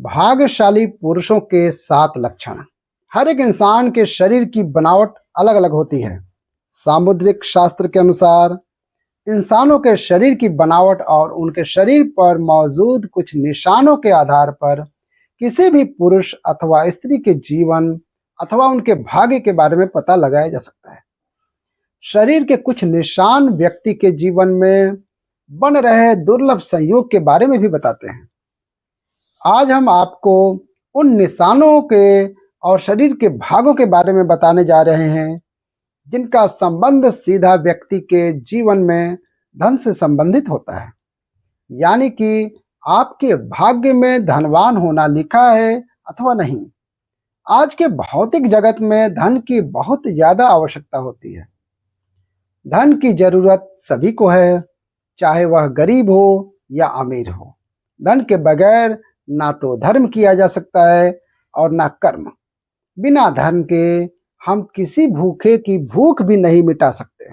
भाग्यशाली पुरुषों के 7 लक्षण। हर एक इंसान के शरीर की बनावट अलग अलग होती है। सामुद्रिक शास्त्र के अनुसार इंसानों के शरीर की बनावट और उनके शरीर पर मौजूद कुछ निशानों के आधार पर किसी भी पुरुष अथवा स्त्री के जीवन अथवा उनके भाग्य के बारे में पता लगाया जा सकता है। शरीर के कुछ निशान व्यक्ति के जीवन में बन रहे दुर्लभ संयोग के बारे में भी बताते हैं। आज हम आपको उन निशानों के और शरीर के भागों के बारे में बताने जा रहे हैं जिनका संबंध सीधा व्यक्ति के जीवन में धन से संबंधित होता है। यानी कि आपके भाग्य में धनवान होना लिखा है अथवा नहीं। आज के भौतिक जगत में धन की बहुत ज्यादा आवश्यकता होती है। धन की जरूरत सभी को है, चाहे वह गरीब हो या अमीर हो। धन के बगैर ना तो धर्म किया जा सकता है और ना कर्म। बिना धन के हम किसी भूखे की भूख भी नहीं मिटा सकते।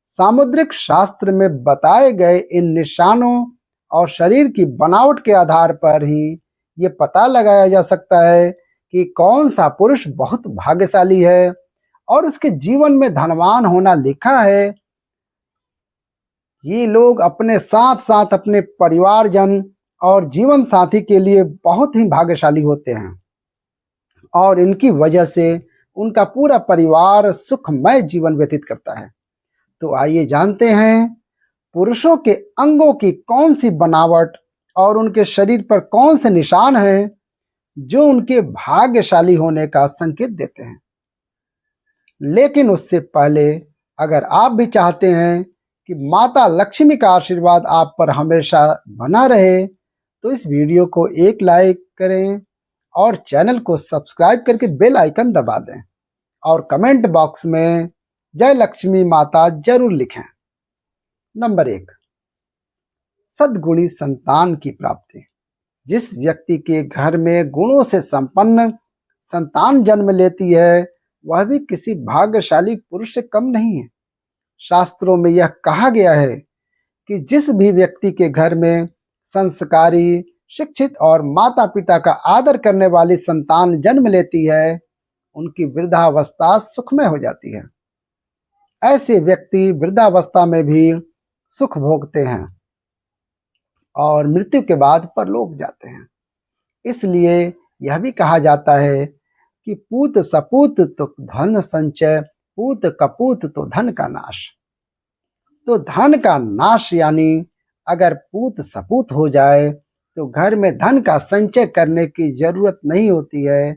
सामुद्रिक शास्त्र में बताए गए इन निशानों और शरीर की बनावट के आधार पर ही ये पता लगाया जा सकता है कि कौन सा पुरुष बहुत भाग्यशाली है और उसके जीवन में धनवान होना लिखा है। ये लोग अपने साथ साथ अपने परिवारजन और जीवन साथी के लिए बहुत ही भाग्यशाली होते हैं और इनकी वजह से उनका पूरा परिवार सुखमय जीवन व्यतीत करता है। तो आइए जानते हैं पुरुषों के अंगों की कौन सी बनावट और उनके शरीर पर कौन से निशान हैं जो उनके भाग्यशाली होने का संकेत देते हैं। लेकिन उससे पहले अगर आप भी चाहते हैं कि माता लक्ष्मी का आशीर्वाद आप पर हमेशा बना रहे तो इस वीडियो को एक लाइक करें और चैनल को सब्सक्राइब करके बेल आइकन दबा दें और कमेंट बॉक्स में जय लक्ष्मी माता जरूर लिखें। नंबर 1, सद्गुणी संतान की प्राप्ति। जिस व्यक्ति के घर में गुणों से संपन्न संतान जन्म लेती है वह भी किसी भाग्यशाली पुरुष से कम नहीं है। शास्त्रों में यह कहा गया है कि जिस भी व्यक्ति के घर में संस्कारी, शिक्षित और माता पिता का आदर करने वाली संतान जन्म लेती है उनकी वृद्धावस्था सुखमय हो जाती है। ऐसे व्यक्ति वृद्धावस्था में भी सुख भोगते हैं और मृत्यु के बाद परलोक जाते हैं। इसलिए यह भी कहा जाता है कि पूत सपूत तो धन संचय, पूत कपूत तो धन का नाश। तो धन का नाश यानी अगर पूत सपूत हो जाए तो घर में धन का संचय करने की जरूरत नहीं होती है,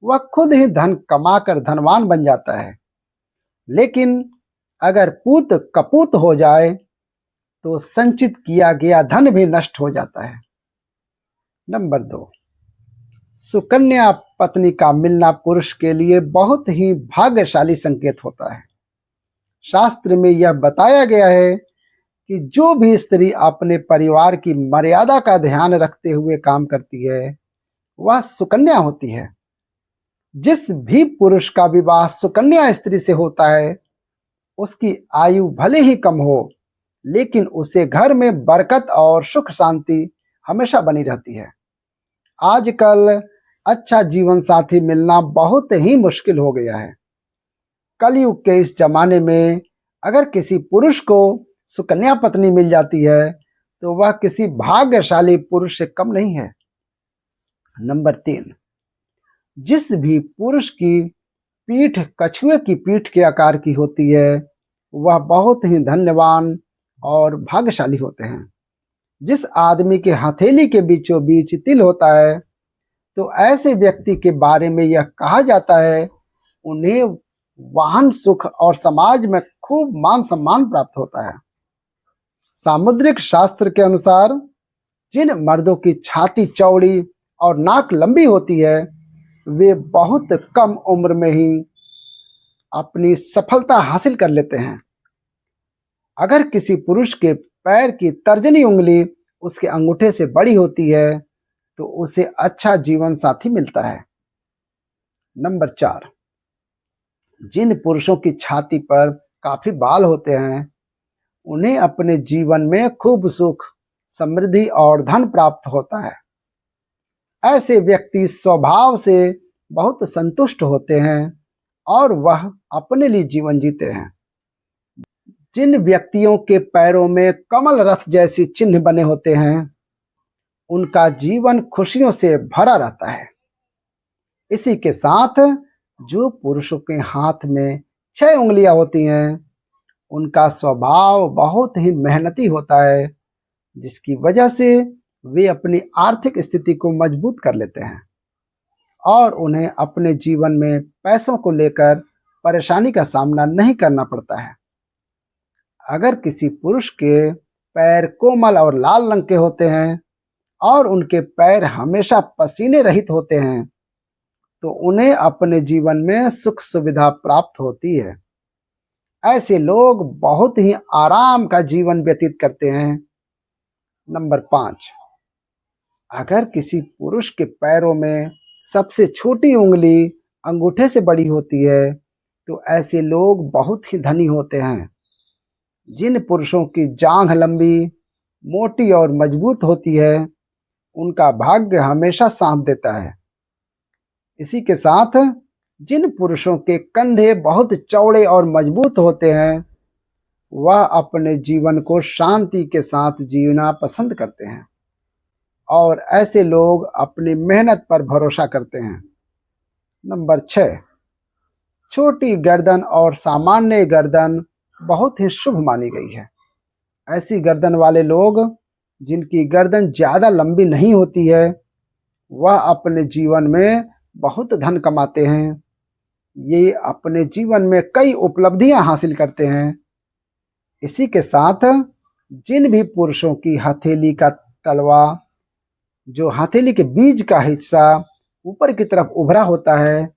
वह खुद ही धन कमाकर धनवान बन जाता है। लेकिन अगर पूत कपूत हो जाए तो संचित किया गया धन भी नष्ट हो जाता है। नंबर 2, सुकन्या पत्नी का मिलना पुरुष के लिए बहुत ही भाग्यशाली संकेत होता है। शास्त्र में यह बताया गया है कि जो भी स्त्री अपने परिवार की मर्यादा का ध्यान रखते हुए काम करती है वह सुकन्या होती है। जिस भी पुरुष का विवाह सुकन्या स्त्री से होता है उसकी आयु भले ही कम हो लेकिन उसे घर में बरकत और सुख शांति हमेशा बनी रहती है। आजकल अच्छा जीवन साथी मिलना बहुत ही मुश्किल हो गया है। कलयुग के इस जमाने में अगर किसी पुरुष को सुकन्या पत्नी मिल जाती है तो वह किसी भाग्यशाली पुरुष से कम नहीं है। नंबर 3, जिस भी पुरुष की पीठ कछुए की पीठ के आकार की होती है वह बहुत ही धन्यवान और भाग्यशाली होते हैं। जिस आदमी के हथेली के बीचों बीच तिल होता है तो ऐसे व्यक्ति के बारे में यह कहा जाता है उन्हें वाहन सुख और समाज में खूब मान सम्मान प्राप्त होता है। सामुद्रिक शास्त्र के अनुसार जिन मर्दों की छाती चौड़ी और नाक लंबी होती है वे बहुत कम उम्र में ही अपनी सफलता हासिल कर लेते हैं। अगर किसी पुरुष के पैर की तर्जनी उंगली उसके अंगूठे से बड़ी होती है तो उसे अच्छा जीवन साथी मिलता है। नंबर 4, जिन पुरुषों की छाती पर काफी बाल होते हैं उन्हें अपने जीवन में खूब सुख, समृद्धि और धन प्राप्त होता है। ऐसे व्यक्ति स्वभाव से बहुत संतुष्ट होते हैं और वह अपने लिए जीवन जीते हैं। जिन व्यक्तियों के पैरों में कमल रथ जैसे चिन्ह बने होते हैं, उनका जीवन खुशियों से भरा रहता है। इसी के साथ जो पुरुषों के हाथ में 6 उंगलियां होती हैं, उनका स्वभाव बहुत ही मेहनती होता है, जिसकी वजह से वे अपनी आर्थिक स्थिति को मजबूत कर लेते हैं और उन्हें अपने जीवन में पैसों को लेकर परेशानी का सामना नहीं करना पड़ता है। अगर किसी पुरुष के पैर कोमल और लाल रंग के होते हैं और उनके पैर हमेशा पसीने रहित होते हैं, तो उन्हें अपने जीवन में सुख सुविधा प्राप्त होती है। ऐसे लोग बहुत ही आराम का जीवन व्यतीत करते हैं। नंबर 5, अगर किसी पुरुष के पैरों में सबसे छोटी उंगली अंगूठे से बड़ी होती है, तो ऐसे लोग बहुत ही धनी होते हैं। जिन पुरुषों की जांघ लंबी, मोटी और मजबूत होती है, उनका भाग्य हमेशा साथ देता है। इसी के साथ जिन पुरुषों के कंधे बहुत चौड़े और मजबूत होते हैं, वह अपने जीवन को शांति के साथ जीना पसंद करते हैं और ऐसे लोग अपनी मेहनत पर भरोसा करते हैं। नंबर 6, छोटी गर्दन और सामान्य गर्दन बहुत ही शुभ मानी गई है। ऐसी गर्दन वाले लोग जिनकी गर्दन ज्यादा लंबी नहीं होती है, वह अपने जीवन में बहुत धन कमाते हैं। ये अपने जीवन में कई उपलब्धियां हासिल करते हैं। इसी के साथ जिन भी पुरुषों की हथेली का तलवा, जो हथेली के बीच का हिस्सा ऊपर की तरफ उभरा होता है,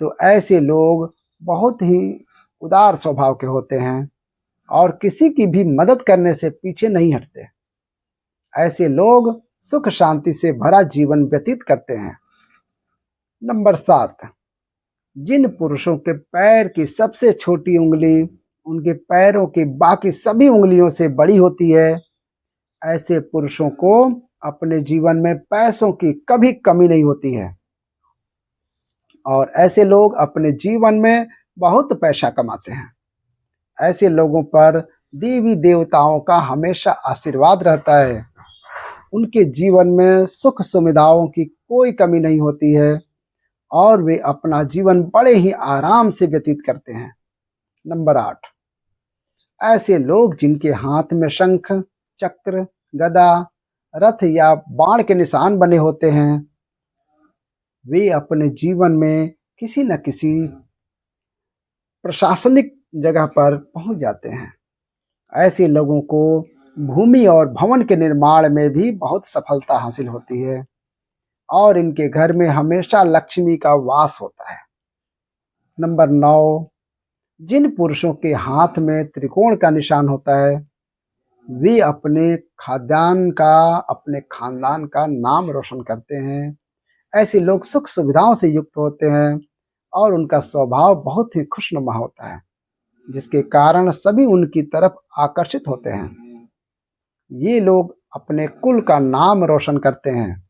तो ऐसे लोग बहुत ही उदार स्वभाव के होते हैं और किसी की भी मदद करने से पीछे नहीं हटते। ऐसे लोग सुख शांति से भरा जीवन व्यतीत करते हैं। नंबर 7, जिन पुरुषों के पैर की सबसे छोटी उंगली उनके पैरों की बाकी सभी उंगलियों से बड़ी होती है, ऐसे पुरुषों को अपने जीवन में पैसों की कभी कमी नहीं होती है और ऐसे लोग अपने जीवन में बहुत पैसा कमाते हैं। ऐसे लोगों पर देवी देवताओं का हमेशा आशीर्वाद रहता है। उनके जीवन में सुख सुविधाओं की कोई कमी नहीं होती है और वे अपना जीवन बड़े ही आराम से व्यतीत करते हैं। नंबर 8, ऐसे लोग जिनके हाथ में शंख, चक्र, गदा, रथ या बाण के निशान बने होते हैं, वे अपने जीवन में किसी न किसी प्रशासनिक जगह पर पहुंच जाते हैं। ऐसे लोगों को भूमि और भवन के निर्माण में भी बहुत सफलता हासिल होती है और इनके घर में हमेशा लक्ष्मी का वास होता है। नंबर 9, जिन पुरुषों के हाथ में त्रिकोण का निशान होता है, वे अपने खानदान का नाम रोशन करते हैं। ऐसे लोग सुख सुविधाओं से युक्त होते हैं और उनका स्वभाव बहुत ही खुशनुमा होता है, जिसके कारण सभी उनकी तरफ आकर्षित होते हैं। ये लोग अपने कुल का नाम रोशन करते हैं।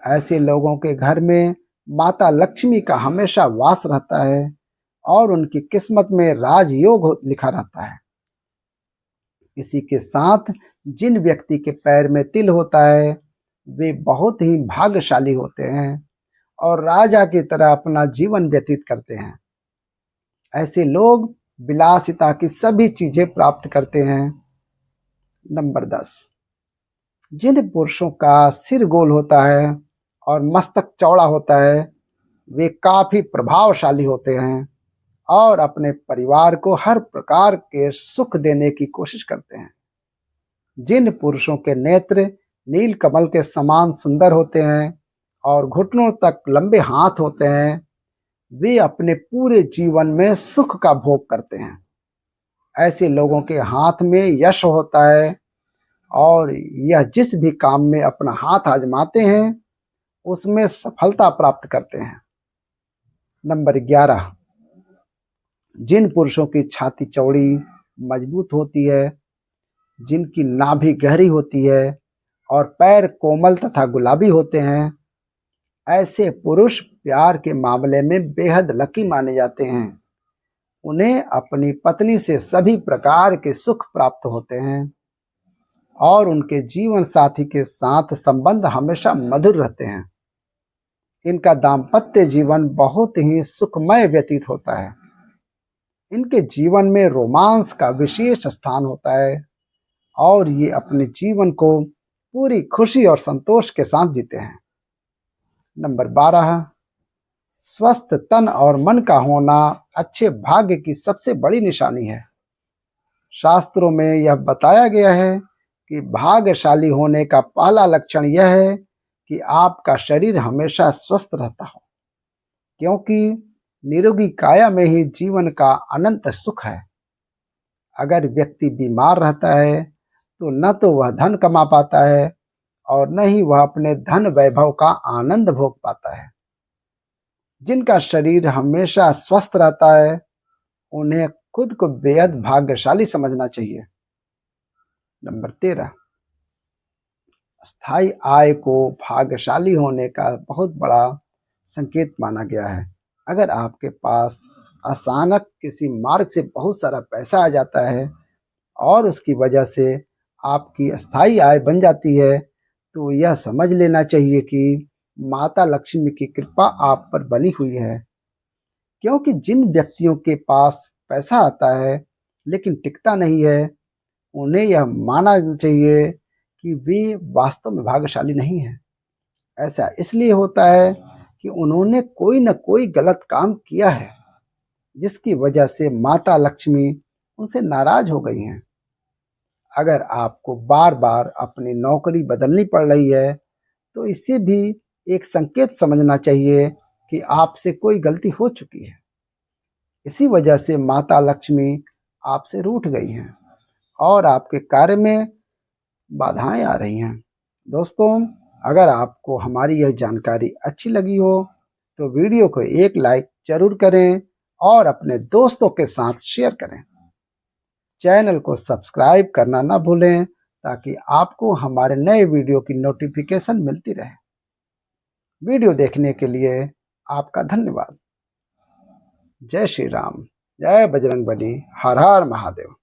ऐसे लोगों के घर में माता लक्ष्मी का हमेशा वास रहता है और उनकी किस्मत में राजयोग लिखा रहता है। इसी के साथ जिन व्यक्ति के पैर में तिल होता है, वे बहुत ही भाग्यशाली होते हैं और राजा की तरह अपना जीवन व्यतीत करते हैं। ऐसे लोग विलासिता की सभी चीजें प्राप्त करते हैं। नंबर 10, जिन पुरुषों का सिर गोल होता है और मस्तक चौड़ा होता है, वे काफी प्रभावशाली होते हैं और अपने परिवार को हर प्रकार के सुख देने की कोशिश करते हैं। जिन पुरुषों के नेत्र नील कमल के समान सुंदर होते हैं और घुटनों तक लंबे हाथ होते हैं, वे अपने पूरे जीवन में सुख का भोग करते हैं। ऐसे लोगों के हाथ में यश होता है और यह जिस भी काम में अपना हाथ आजमाते हैं, उसमें सफलता प्राप्त करते हैं। नंबर 11, जिन पुरुषों की छाती चौड़ी, मजबूत होती है, जिनकी नाभि गहरी होती है और पैर कोमल तथा गुलाबी होते हैं, ऐसे पुरुष प्यार के मामले में बेहद लकी माने जाते हैं। उन्हें अपनी पत्नी से सभी प्रकार के सुख प्राप्त होते हैं और उनके जीवन साथी के साथ संबंध हमेशा मधुर रहते हैं। इनका दाम्पत्य जीवन बहुत ही सुखमय व्यतीत होता है। इनके जीवन में रोमांस का विशेष स्थान होता है और ये अपने जीवन को पूरी खुशी और संतोष के साथ जीते हैं। नंबर 12, स्वस्थ तन और मन का होना अच्छे भाग्य की सबसे बड़ी निशानी है। शास्त्रों में यह बताया गया है कि भाग्यशाली होने का पहला लक्षण यह है कि आपका शरीर हमेशा स्वस्थ रहता हो, क्योंकि निरोगी काया में ही जीवन का अनंत सुख है। अगर व्यक्ति बीमार रहता है तो न तो वह धन कमा पाता है और न ही वह अपने धन वैभव का आनंद भोग पाता है। जिनका शरीर हमेशा स्वस्थ रहता है उन्हें खुद को बेहद भाग्यशाली समझना चाहिए। नंबर 13, स्थायी आय को भाग्यशाली होने का बहुत बड़ा संकेत माना गया है। अगर आपके पास अचानक किसी मार्ग से बहुत सारा पैसा आ जाता है और उसकी वजह से आपकी स्थायी आय बन जाती है, तो यह समझ लेना चाहिए कि माता लक्ष्मी की कृपा आप पर बनी हुई है। क्योंकि जिन व्यक्तियों के पास पैसा आता है लेकिन टिकता नहीं है, उन्हें यह मानना चाहिए कि वे वास्तव में भाग्यशाली नहीं हैं। ऐसा इसलिए होता है कि उन्होंने कोई न कोई गलत काम किया है, जिसकी वजह से माता लक्ष्मी उनसे नाराज हो गई हैं। अगर आपको बार बार अपनी नौकरी बदलनी पड़ रही है, तो इससे भी एक संकेत समझना चाहिए कि आपसे कोई गलती हो चुकी है। इसी वजह से माता लक्ष्मी आपसे रूठ गई हैं और आपके कार्य में बाधाएं आ रही हैं। दोस्तों, अगर आपको हमारी यह जानकारी अच्छी लगी हो तो वीडियो को एक लाइक जरूर करें और अपने दोस्तों के साथ शेयर करें। चैनल को सब्सक्राइब करना न भूलें ताकि आपको हमारे नए वीडियो की नोटिफिकेशन मिलती रहे। वीडियो देखने के लिए आपका धन्यवाद। जय श्री राम, जय बजरंगबली, हर हर महादेव।